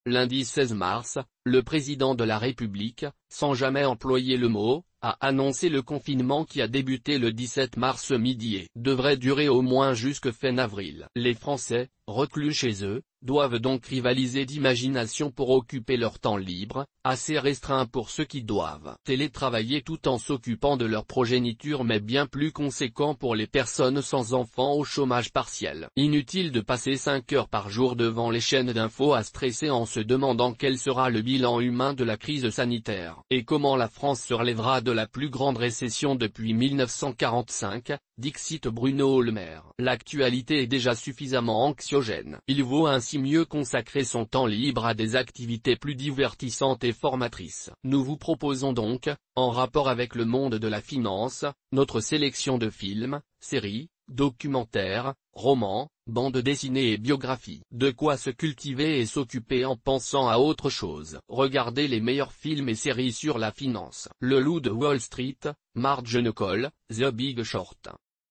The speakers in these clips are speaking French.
Lundi 16 mars, le président de la République, sans jamais employer le mot, a annoncé le confinement qui a débuté le 17 mars midi et devrait durer au moins jusque fin avril. Les Français, reclus chez eux, doivent donc rivaliser d'imagination pour occuper leur temps libre, assez restreint pour ceux qui doivent télétravailler tout en s'occupant de leur progéniture mais bien plus conséquent pour les personnes sans enfants au chômage partiel. Inutile de passer 5 heures par jour devant les chaînes d'infos à stresser en se demandant quel sera le bilan humain de la crise sanitaire, et comment la France se relèvera de la plus grande récession depuis 1945, dixit Bruno Le Maire. L'actualité est déjà suffisamment anxiogène. Il vaut ainsi mieux consacrer son temps libre à des activités plus divertissantes et formatrices. Nous vous proposons donc, en rapport avec le monde de la finance, notre sélection de films, séries, documentaires, romans, bandes dessinées et biographies. De quoi se cultiver et s'occuper en pensant à autre chose. Regardez les meilleurs films et séries sur la finance. Le Loup de Wall Street, Margin Call, The Big Short.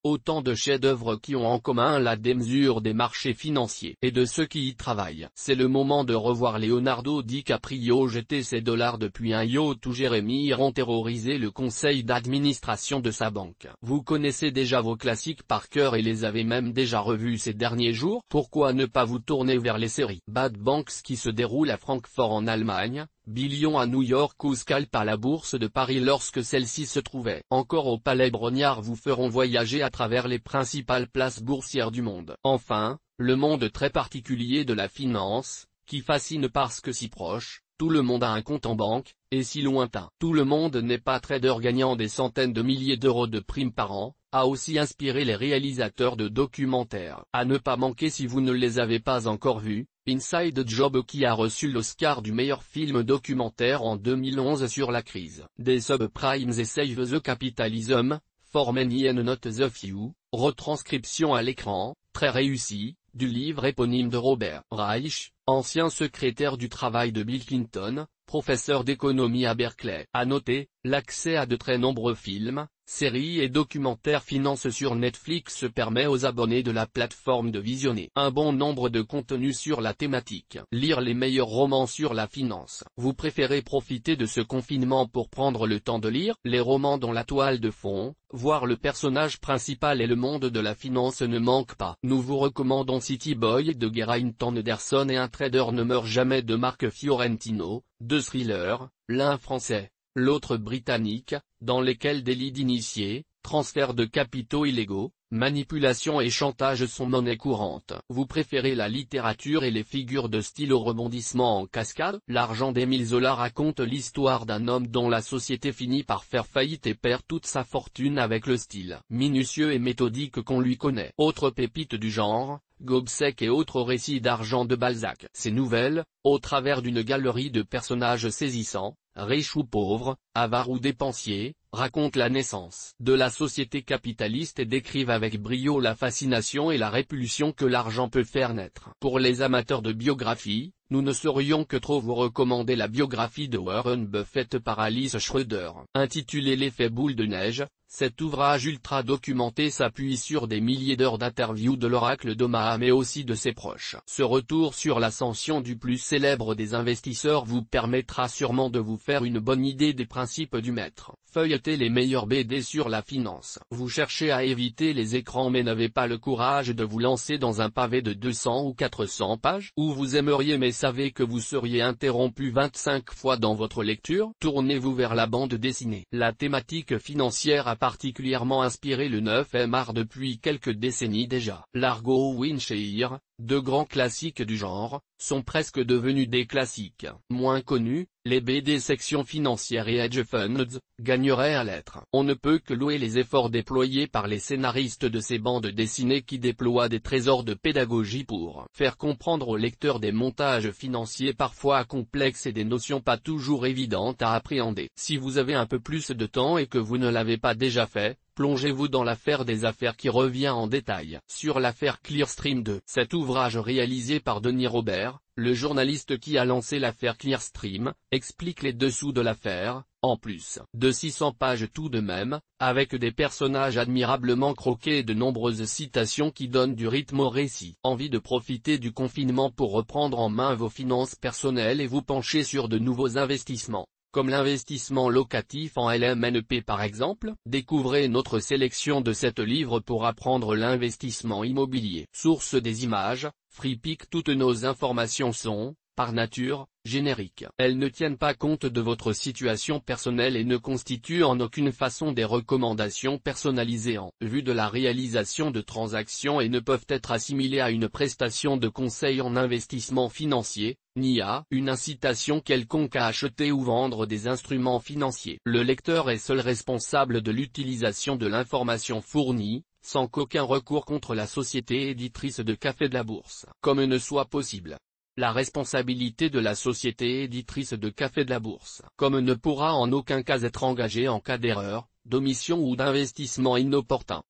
Autant de chefs-d'œuvre qui ont en commun la démesure des marchés financiers et de ceux qui y travaillent. C'est le moment de revoir Leonardo DiCaprio jeter ses dollars depuis un yacht où Jérémy Iront terrorisé le conseil d'administration de sa banque. Vous connaissez déjà vos classiques par cœur et les avez même déjà revus ces derniers jours. Pourquoi ne pas vous tourner vers les séries Bad Banks qui se déroule à Francfort en Allemagne, Billion à New York ou Scalp à la Bourse de Paris lorsque celle-ci se trouvait encore au Palais Brongniart vous feront voyager à travers les principales places boursières du monde. Enfin, le monde très particulier de la finance, qui fascine parce que si proche, tout le monde a un compte en banque, et si lointain. Tout le monde n'est pas trader gagnant des centaines de milliers d'euros de primes par an, a aussi inspiré les réalisateurs de documentaires. À ne pas manquer si vous ne les avez pas encore vus, Inside Job qui a reçu l'Oscar du meilleur film documentaire en 2011 sur la crise des subprimes et Save the Capitalism, For Many and Not the Few, retranscription à l'écran, très réussie, du livre éponyme de Robert Reich, ancien secrétaire du travail de Bill Clinton, professeur d'économie à Berkeley. À noter, l'accès à de très nombreux films, séries et documentaires finance sur Netflix permet aux abonnés de la plateforme de visionner un bon nombre de contenus sur la thématique. Lire les meilleurs romans sur la finance. Vous préférez profiter de ce confinement pour prendre le temps de lire les romans dont la toile de fond, voire le personnage principal et le monde de la finance ne manque pas. Nous vous recommandons City Boy de Geraint Anderson et Un trader ne meurt jamais de Marc Fiorentino, deux thrillers, l'un français, l'autre britannique, dans lesquels délits d'initiés, transfert de capitaux illégaux, manipulation et chantage sont monnaie courante. Vous préférez la littérature et les figures de style au rebondissement en cascade? L'argent d'Émile Zola raconte l'histoire d'un homme dont la société finit par faire faillite et perd toute sa fortune avec le style minutieux et méthodique qu'on lui connaît. Autre pépite du genre, Gobseck et autres récits d'argent de Balzac. Ces nouvelles, au travers d'une galerie de personnages saisissants, riches ou pauvres, avares ou dépensiers, racontent la naissance de la société capitaliste et décrivent avec brio la fascination et la répulsion que l'argent peut faire naître. Pour les amateurs de biographie, nous ne saurions que trop vous recommander la biographie de Warren Buffett par Alice Schroeder. Intitulée L'effet boule de neige, cet ouvrage ultra documenté s'appuie sur des milliers d'heures d'interviews de l'oracle d'Omaha mais aussi de ses proches. Ce retour sur l'ascension du plus célèbre des investisseurs vous permettra sûrement de vous faire une bonne idée des principes du maître. Feuilletez les meilleurs BD sur la finance. Vous cherchez à éviter les écrans mais n'avez pas le courage de vous lancer dans un pavé de 200 ou 400 pages, ou vous aimeriez mais savez que vous seriez interrompu 25 fois dans votre lecture? Tournez-vous vers la bande dessinée. La thématique financière a particulièrement inspiré le 9e art depuis quelques décennies déjà. Largo ou Winshire, deux grands classiques du genre, sont presque devenus des classiques. Moins connus, les BD section financière et hedge funds, gagneraient à l'être. On ne peut que louer les efforts déployés par les scénaristes de ces bandes dessinées qui déploient des trésors de pédagogie pour faire comprendre aux lecteurs des montages financiers parfois complexes et des notions pas toujours évidentes à appréhender. Si vous avez un peu plus de temps et que vous ne l'avez pas déjà fait, plongez-vous dans l'affaire des affaires qui revient en détail sur l'affaire Clearstream 2. Cet ouvrage réalisé par Denis Robert, le journaliste qui a lancé l'affaire Clearstream, explique les dessous de l'affaire, en plus de 600 pages tout de même, avec des personnages admirablement croqués et de nombreuses citations qui donnent du rythme au récit. Envie de profiter du confinement pour reprendre en main vos finances personnelles et vous pencher sur de nouveaux investissements, comme l'investissement locatif en LMNP par exemple? Découvrez notre sélection de 7 livres pour apprendre l'investissement immobilier. Source des images, FreePic. Toutes nos informations sont, par nature, génériques. Elles ne tiennent pas compte de votre situation personnelle et ne constituent en aucune façon des recommandations personnalisées en vue de la réalisation de transactions et ne peuvent être assimilées à une prestation de conseil en investissement financier, ni à une incitation quelconque à acheter ou vendre des instruments financiers. Le lecteur est seul responsable de l'utilisation de l'information fournie, sans qu'aucun recours contre la société éditrice de Café de la Bourse, comme ne soit possible. La responsabilité de la société éditrice de Café de la Bourse, comme ne pourra en aucun cas être engagée en cas d'erreur, d'omission ou d'investissement inopportun.